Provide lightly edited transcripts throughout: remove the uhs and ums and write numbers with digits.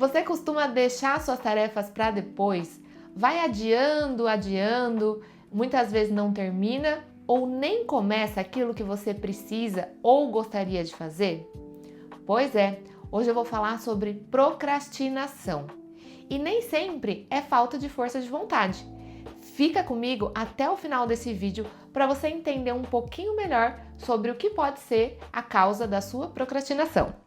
Você costuma deixar suas tarefas para depois? Vai adiando, muitas vezes não termina ou nem começa aquilo que você precisa ou gostaria de fazer? Pois é, hoje eu vou falar sobre procrastinação. E nem sempre é falta de força de vontade. Fica comigo até o final desse vídeo para você entender um pouquinho melhor sobre o que pode ser a causa da sua procrastinação.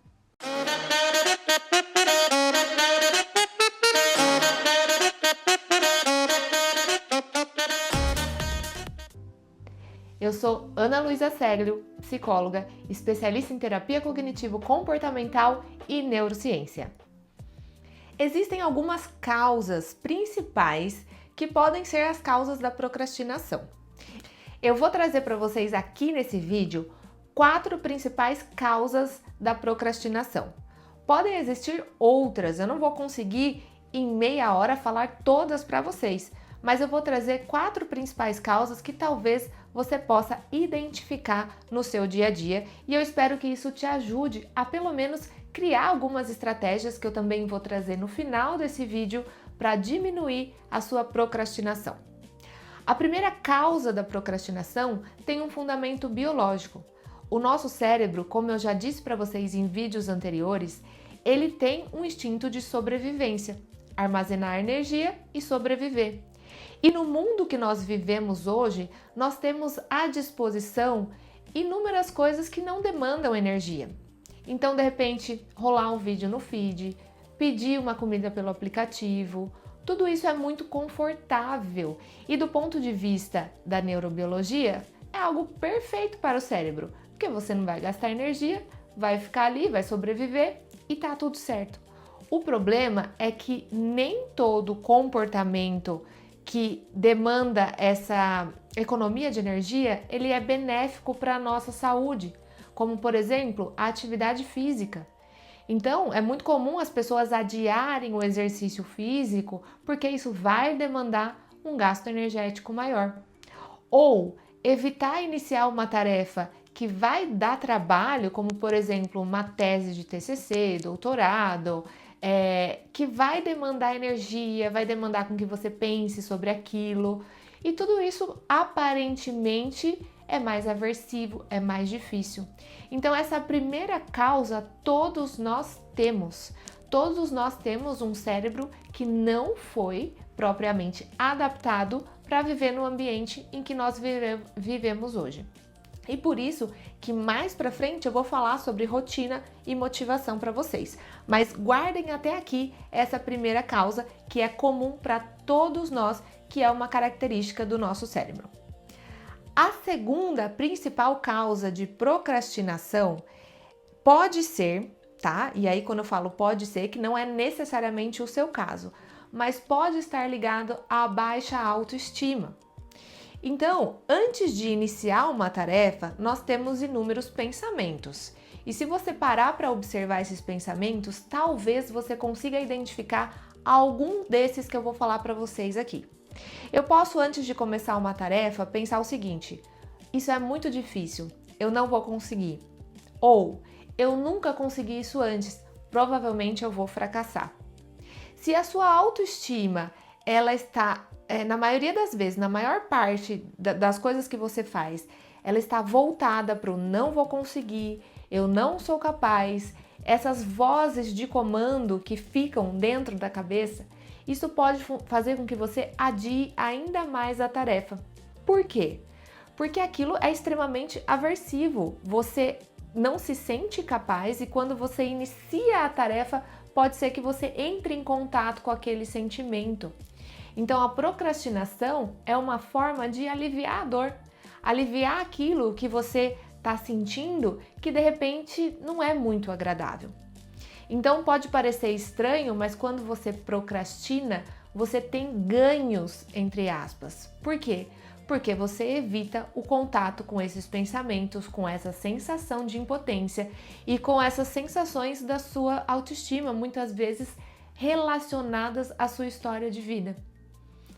Eu sou Ana Luísa Seglio, psicóloga, especialista em terapia cognitivo-comportamental e neurociência. Existem algumas causas principais que podem ser as causas da procrastinação. Eu vou trazer para vocês aqui nesse vídeo 4 principais causas da procrastinação. Podem existir outras, eu não vou conseguir em meia hora falar todas para vocês, mas eu vou trazer 4 principais causas que talvez você possa identificar no seu dia a dia e eu espero que isso te ajude a pelo menos criar algumas estratégias que eu também vou trazer no final desse vídeo para diminuir a sua procrastinação. A primeira causa da procrastinação tem um fundamento biológico. O nosso cérebro, como eu já disse para vocês em vídeos anteriores, ele tem um instinto de sobrevivência, armazenar energia e sobreviver. E no mundo que nós vivemos hoje, nós temos à disposição inúmeras coisas que não demandam energia. Então, de repente, rolar um vídeo no feed, pedir uma comida pelo aplicativo, tudo isso é muito confortável e do ponto de vista da neurobiologia, é algo perfeito para o cérebro, porque você não vai gastar energia, vai ficar ali, vai sobreviver e tá tudo certo. O problema é que nem todo comportamento que demanda essa economia de energia, ele é benéfico para a nossa saúde, como por exemplo, a atividade física. Então, é muito comum as pessoas adiarem o exercício físico porque isso vai demandar um gasto energético maior. Ou evitar iniciar uma tarefa que vai dar trabalho, como por exemplo, uma tese de TCC, doutorado, que vai demandar energia, vai demandar com que você pense sobre aquilo. E tudo isso aparentemente é mais aversivo, é mais difícil. Então essa primeira causa todos nós temos. Todos nós temos um cérebro que não foi propriamente adaptado para viver no ambiente em que nós vivemos hoje. E por isso que mais para frente eu vou falar sobre rotina e motivação para vocês. Mas guardem até aqui essa primeira causa que é comum para todos nós, que é uma característica do nosso cérebro. A segunda principal causa de procrastinação pode ser, tá? E aí quando eu falo pode ser, que não é necessariamente o seu caso, mas pode estar ligado à baixa autoestima. Então, antes de iniciar uma tarefa, nós temos inúmeros pensamentos. E se você parar para observar esses pensamentos, talvez você consiga identificar algum desses que eu vou falar para vocês aqui. Eu posso, antes de começar uma tarefa, pensar o seguinte: isso é muito difícil, eu não vou conseguir. Ou, eu nunca consegui isso antes, provavelmente eu vou fracassar. Se a sua autoestima, ela está, na maioria das vezes, na maior parte das coisas que você faz, ela está voltada para o não vou conseguir, eu não sou capaz, essas vozes de comando que ficam dentro da cabeça, isso pode fazer com que você adie ainda mais a tarefa. Por quê? Porque aquilo é extremamente aversivo. Você não se sente capaz e quando você inicia a tarefa, pode ser que você entre em contato com aquele sentimento. Então, a procrastinação é uma forma de aliviar a dor, aliviar aquilo que você está sentindo que de repente não é muito agradável. Então pode parecer estranho, mas quando você procrastina, você tem ganhos, entre aspas. Por quê? Porque você evita o contato com esses pensamentos, com essa sensação de impotência e com essas sensações da sua autoestima, muitas vezes relacionadas à sua história de vida.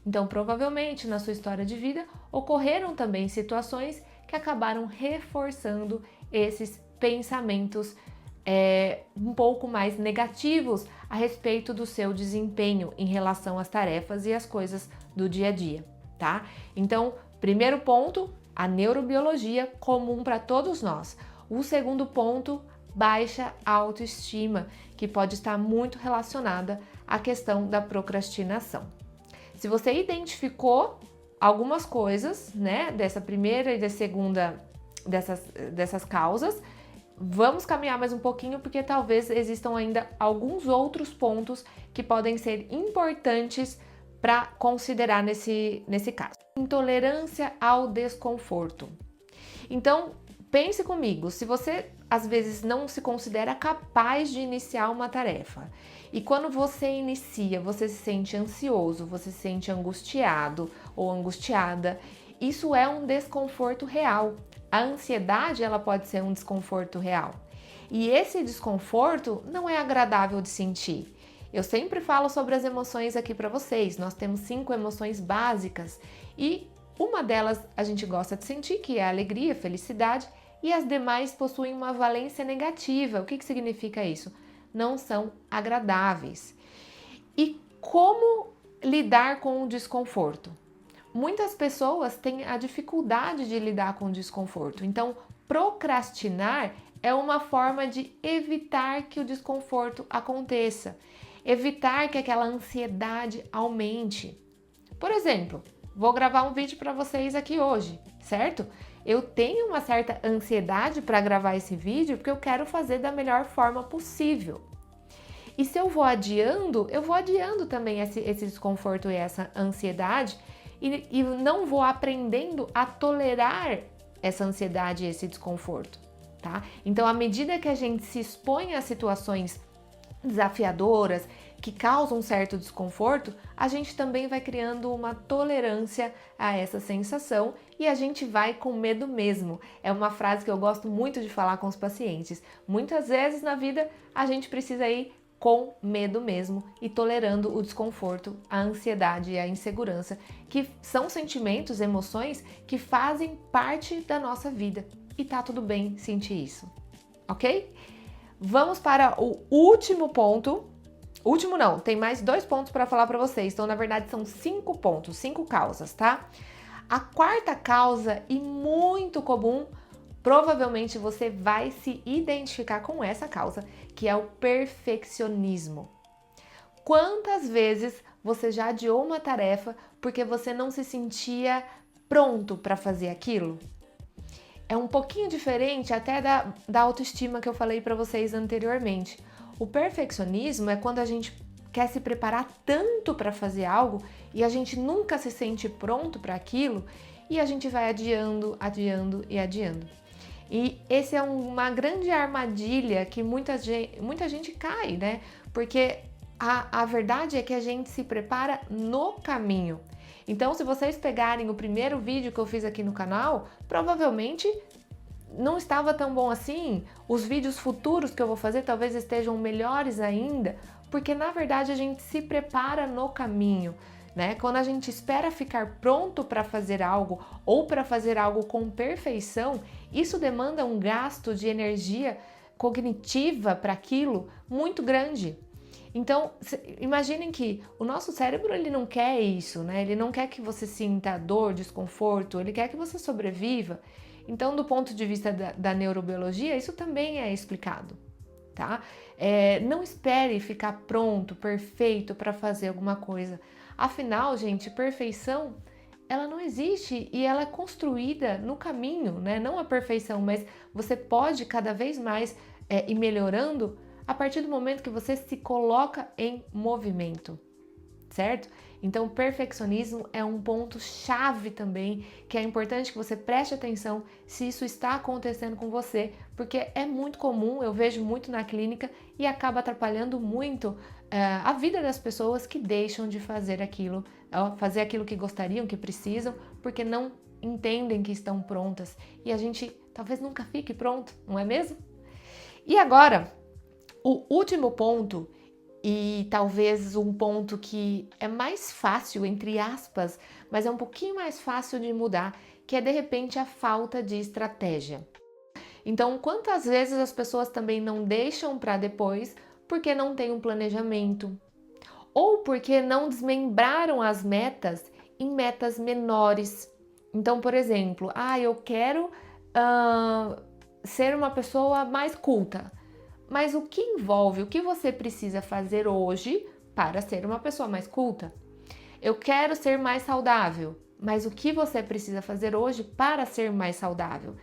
Então, provavelmente, na sua história de vida, ocorreram também situações que acabaram reforçando esses pensamentos um pouco mais negativos a respeito do seu desempenho em relação às tarefas e às coisas do dia a dia, tá? Então, primeiro ponto, a neurobiologia comum para todos nós. O segundo ponto, baixa autoestima, que pode estar muito relacionada à questão da procrastinação. Se você identificou algumas coisas, né, dessa primeira e da segunda dessas causas, vamos caminhar mais um pouquinho, porque talvez existam ainda alguns outros pontos que podem ser importantes para considerar nesse caso. Intolerância ao desconforto. Então, pense comigo, se você às vezes não se considera capaz de iniciar uma tarefa, e quando você inicia, você se sente ansioso, você se sente angustiado ou angustiada, isso é um desconforto real. A ansiedade, ela pode ser um desconforto real. E esse desconforto não é agradável de sentir. Eu sempre falo sobre as emoções aqui para vocês. Nós temos 5 emoções básicas e uma delas a gente gosta de sentir, que é a alegria, a felicidade, e as demais possuem uma valência negativa. O que significa isso? Não são agradáveis. E como lidar com o desconforto? Muitas pessoas têm a dificuldade de lidar com o desconforto. Então, procrastinar é uma forma de evitar que o desconforto aconteça, evitar que aquela ansiedade aumente. Por exemplo, vou gravar um vídeo para vocês aqui hoje, certo? Eu tenho uma certa ansiedade para gravar esse vídeo porque eu quero fazer da melhor forma possível. E se eu vou adiando também esse desconforto e essa ansiedade e não vou aprendendo a tolerar essa ansiedade e esse desconforto, tá? Então, à medida que a gente se expõe a situações desafiadoras, que causam um certo desconforto, a gente também vai criando uma tolerância a essa sensação e a gente vai com medo mesmo. É uma frase que eu gosto muito de falar com os pacientes. Muitas vezes na vida a gente precisa ir com medo mesmo e tolerando o desconforto, a ansiedade e a insegurança, que são sentimentos, emoções que fazem parte da nossa vida. E tá tudo bem sentir isso, ok? Vamos para o último ponto. Último não, tem mais 2 pontos para falar para vocês. Então, na verdade, são 5 pontos, 5 causas, tá? A quarta causa, e muito comum, provavelmente você vai se identificar com essa causa, que é o perfeccionismo. Quantas vezes você já adiou uma tarefa porque você não se sentia pronto para fazer aquilo? É um pouquinho diferente até da autoestima que eu falei para vocês anteriormente. O perfeccionismo é quando a gente quer se preparar tanto para fazer algo e a gente nunca se sente pronto para aquilo e a gente vai adiando, adiando e adiando. E esse é uma grande armadilha que muita gente cai, né? Porque a verdade é que a gente se prepara no caminho. Então, se vocês pegarem o primeiro vídeo que eu fiz aqui no canal, provavelmente não estava tão bom assim. Os vídeos futuros que eu vou fazer talvez estejam melhores ainda, porque na verdade a gente se prepara no caminho, né? Quando a gente espera ficar pronto para fazer algo ou para fazer algo com perfeição, isso demanda um gasto de energia cognitiva para aquilo muito grande. Então, imaginem que o nosso cérebro, ele não quer isso, né? Ele não quer que você sinta dor, desconforto, ele quer que você sobreviva. Então, do ponto de vista da neurobiologia, isso também é explicado, tá? Não espere ficar pronto, perfeito para fazer alguma coisa. Afinal, gente, perfeição, ela não existe e ela é construída no caminho, né? Não a perfeição, mas você pode cada vez mais ir melhorando a partir do momento que você se coloca em movimento, certo? Então, o perfeccionismo é um ponto chave também, que é importante que você preste atenção se isso está acontecendo com você, porque é muito comum, eu vejo muito na clínica e acaba atrapalhando muito a vida das pessoas que deixam de fazer aquilo que gostariam, que precisam, porque não entendem que estão prontas. E a gente talvez nunca fique pronto, não é mesmo? E agora, o último ponto, e talvez um ponto que é mais fácil, entre aspas, mas é um pouquinho mais fácil de mudar, que é de repente a falta de estratégia. Então, quantas vezes as pessoas também não deixam para depois porque não tem um planejamento ou porque não desmembraram as metas em metas menores. Então, por exemplo, eu quero ser uma pessoa mais culta. Mas o que envolve, o que você precisa fazer hoje para ser uma pessoa mais culta? Eu quero ser mais saudável, mas o que você precisa fazer hoje para ser mais saudável?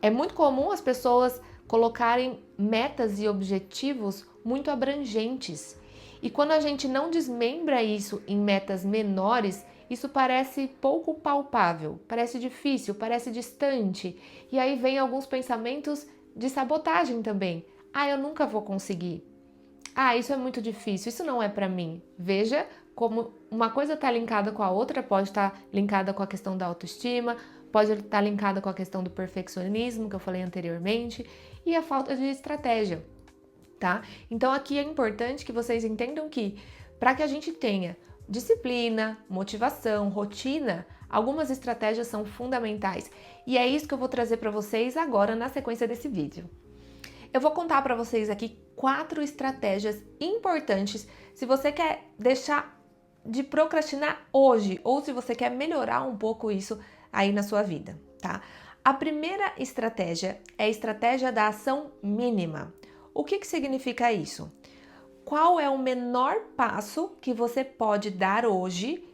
É muito comum as pessoas colocarem metas e objetivos muito abrangentes. E quando a gente não desmembra isso em metas menores, isso parece pouco palpável, parece difícil, parece distante. E aí vem alguns pensamentos de sabotagem também. Eu nunca vou conseguir. Isso é muito difícil, isso não é para mim. Veja como uma coisa está linkada com a outra, pode estar linkada com a questão da autoestima, pode estar linkada com a questão do perfeccionismo, que eu falei anteriormente, e a falta de estratégia, tá? Então aqui é importante que vocês entendam que para que a gente tenha disciplina, motivação, rotina, algumas estratégias são fundamentais. E é isso que eu vou trazer para vocês agora na sequência desse vídeo. Eu vou contar para vocês aqui 4 estratégias importantes se você quer deixar de procrastinar hoje ou se você quer melhorar um pouco isso aí na sua vida, tá? A primeira estratégia é a estratégia da ação mínima. O que significa isso? Qual é o menor passo que você pode dar hoje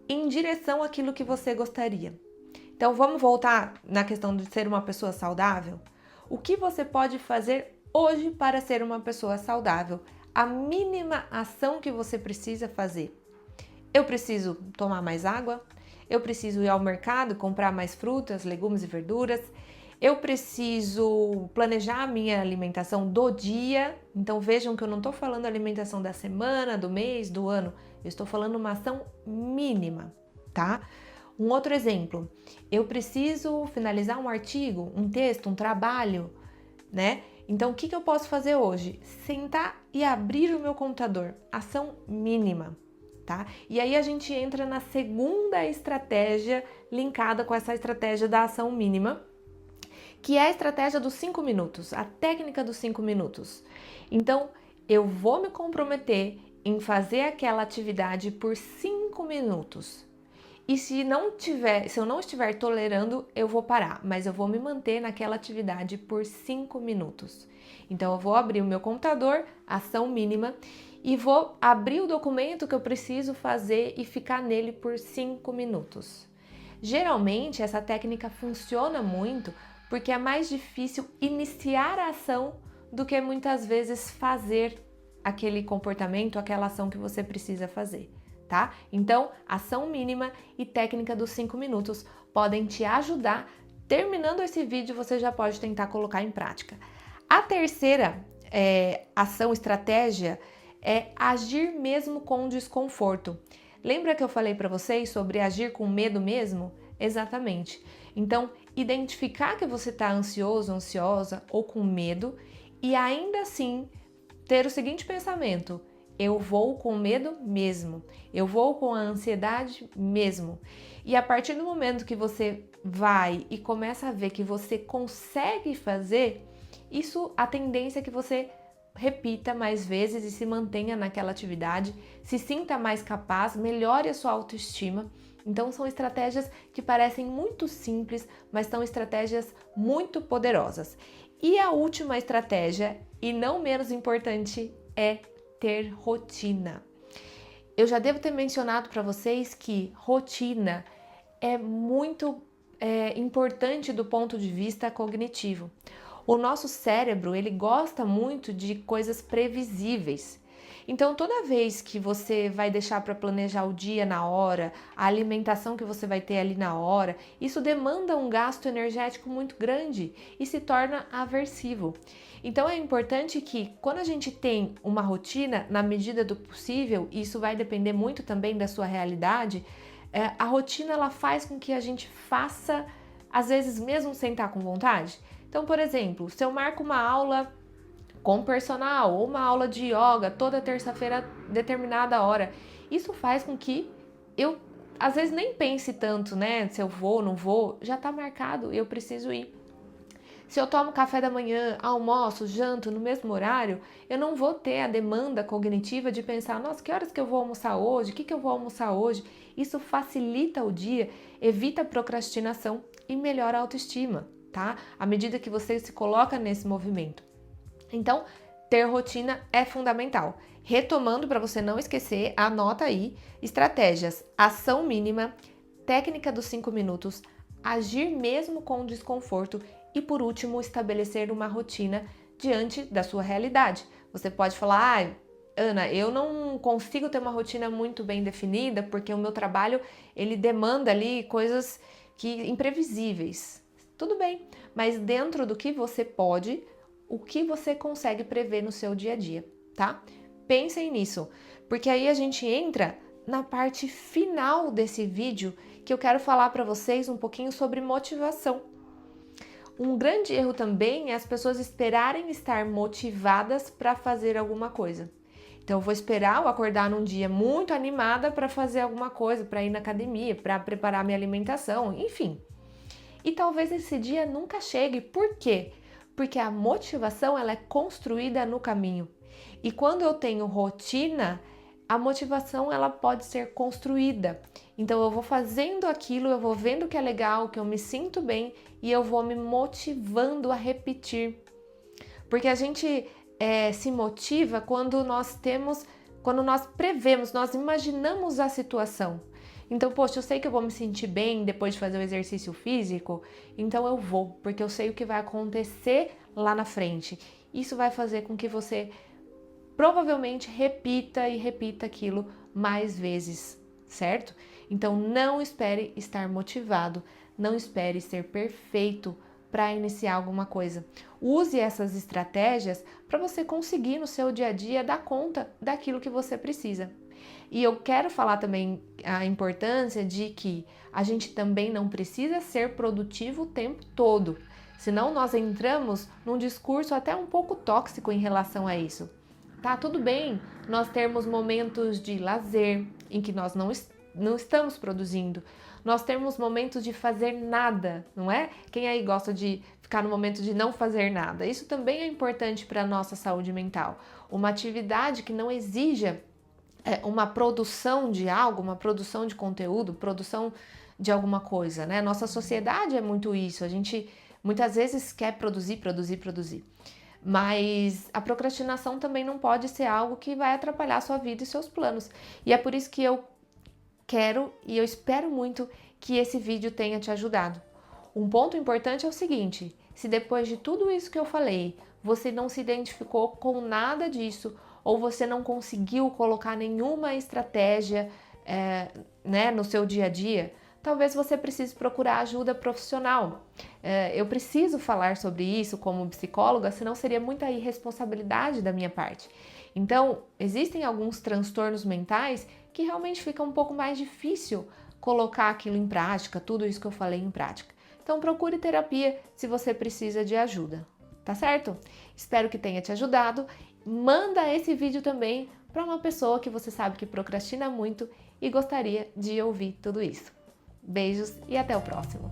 em direção àquilo que você gostaria? Então vamos voltar na questão de ser uma pessoa saudável? O que você pode fazer hoje para ser uma pessoa saudável? A mínima ação que você precisa fazer. Eu preciso tomar mais água? Eu preciso ir ao mercado comprar mais frutas, legumes e verduras? Eu preciso planejar a minha alimentação do dia? Então vejam que eu não estou falando alimentação da semana, do mês, do ano. Eu estou falando uma ação mínima, tá? Um outro exemplo, eu preciso finalizar um artigo, um texto, um trabalho, né? Então, o que eu posso fazer hoje? Sentar e abrir o meu computador. Ação mínima, tá? E aí a gente entra na segunda estratégia linkada com essa estratégia da ação mínima, que é a estratégia dos 5 minutos, a técnica dos 5 minutos. Então, eu vou me comprometer em fazer aquela atividade por 5 minutos. E se eu não estiver tolerando, eu vou parar, mas eu vou me manter naquela atividade por 5 minutos. Então eu vou abrir o meu computador, ação mínima, e vou abrir o documento que eu preciso fazer e ficar nele por 5 minutos. Geralmente essa técnica funciona muito porque é mais difícil iniciar a ação do que muitas vezes fazer aquele comportamento, aquela ação que você precisa fazer. Tá? Então, ação mínima e técnica dos 5 minutos podem te ajudar. Terminando esse vídeo, você já pode tentar colocar em prática. A terceira ação, estratégia, é agir mesmo com desconforto. Lembra que eu falei para vocês sobre agir com medo mesmo? Exatamente. Então, identificar que você está ansioso, ansiosa ou com medo e ainda assim ter o seguinte pensamento: eu vou com medo mesmo, eu vou com a ansiedade mesmo. E a partir do momento que você vai e começa a ver que você consegue fazer, a tendência é que você repita mais vezes e se mantenha naquela atividade, se sinta mais capaz, melhore a sua autoestima. Então são estratégias que parecem muito simples, mas são estratégias muito poderosas. E a última estratégia, e não menos importante, é ter rotina. Eu já devo ter mencionado para vocês que rotina é muito importante do ponto de vista cognitivo. O nosso cérebro, ele gosta muito de coisas previsíveis. Então, toda vez que você vai deixar para planejar o dia na hora, a alimentação que você vai ter ali na hora, isso demanda um gasto energético muito grande e se torna aversivo. Então, é importante que quando a gente tem uma rotina, na medida do possível, e isso vai depender muito também da sua realidade, a rotina ela faz com que a gente faça, às vezes mesmo sem estar com vontade. Então, por exemplo, se eu marco uma aula com personal ou uma aula de yoga toda terça-feira, determinada hora, isso faz com que eu, às vezes, nem pense tanto, né? Se eu vou ou não vou, já tá marcado, eu preciso ir. Se eu tomo café da manhã, almoço, janto no mesmo horário, eu não vou ter a demanda cognitiva de pensar, nossa, que horas que eu vou almoçar hoje? O que que eu vou almoçar hoje? Isso facilita o dia, evita a procrastinação e melhora a autoestima, tá? À medida que você se coloca nesse movimento. Então, ter rotina é fundamental. Retomando para você não esquecer, anota aí: estratégias, ação mínima, técnica dos 5 minutos, agir mesmo com desconforto e, por último, estabelecer uma rotina diante da sua realidade. Você pode falar, Ana, eu não consigo ter uma rotina muito bem definida porque o meu trabalho ele demanda ali coisas imprevisíveis. Tudo bem, mas dentro do que você pode, o que você consegue prever no seu dia a dia, tá? Pensem nisso, porque aí a gente entra na parte final desse vídeo que eu quero falar para vocês um pouquinho sobre motivação. Um grande erro também é as pessoas esperarem estar motivadas para fazer alguma coisa. Então eu vou esperar eu acordar num dia muito animada para fazer alguma coisa, para ir na academia, para preparar minha alimentação, enfim. E talvez esse dia nunca chegue. Por quê? Porque a motivação ela é construída no caminho. E quando eu tenho rotina, a motivação ela pode ser construída. Então eu vou fazendo aquilo, eu vou vendo que é legal, que eu me sinto bem e eu vou me motivando a repetir. Porque a gente se motiva quando nós prevemos, nós imaginamos a situação. Então, poxa, eu sei que eu vou me sentir bem depois de fazer o exercício físico, então eu vou, porque eu sei o que vai acontecer lá na frente. Isso vai fazer com que você provavelmente repita e repita aquilo mais vezes, certo? Então, não espere estar motivado, não espere ser perfeito para iniciar alguma coisa. Use essas estratégias para você conseguir no seu dia a dia dar conta daquilo que você precisa. E eu quero falar também a importância de que a gente também não precisa ser produtivo o tempo todo, senão nós entramos num discurso até um pouco tóxico em relação a isso. Tá tudo bem nós termos momentos de lazer em que nós não estamos produzindo, nós temos momentos de fazer nada, não é? Quem aí gosta de ficar no momento de não fazer nada? Isso também é importante para a nossa saúde mental. Uma atividade que não exija uma produção de algo, uma produção de conteúdo, produção de alguma coisa, né? Nossa sociedade é muito isso, a gente muitas vezes quer produzir. Mas a procrastinação também não pode ser algo que vai atrapalhar a sua vida e seus planos. E é por isso que eu quero e eu espero muito que esse vídeo tenha te ajudado. Um ponto importante é o seguinte: se depois de tudo isso que eu falei, você não se identificou com nada disso, ou você não conseguiu colocar nenhuma estratégia no seu dia a dia, talvez você precise procurar ajuda profissional. Eu preciso falar sobre isso como psicóloga, senão seria muita irresponsabilidade da minha parte. Então, existem alguns transtornos mentais que realmente fica um pouco mais difícil colocar aquilo em prática, tudo isso que eu falei em prática. Então, procure terapia se você precisa de ajuda, tá certo? Espero que tenha te ajudado. Manda esse vídeo também para uma pessoa que você sabe que procrastina muito e gostaria de ouvir tudo isso. Beijos e até o próximo!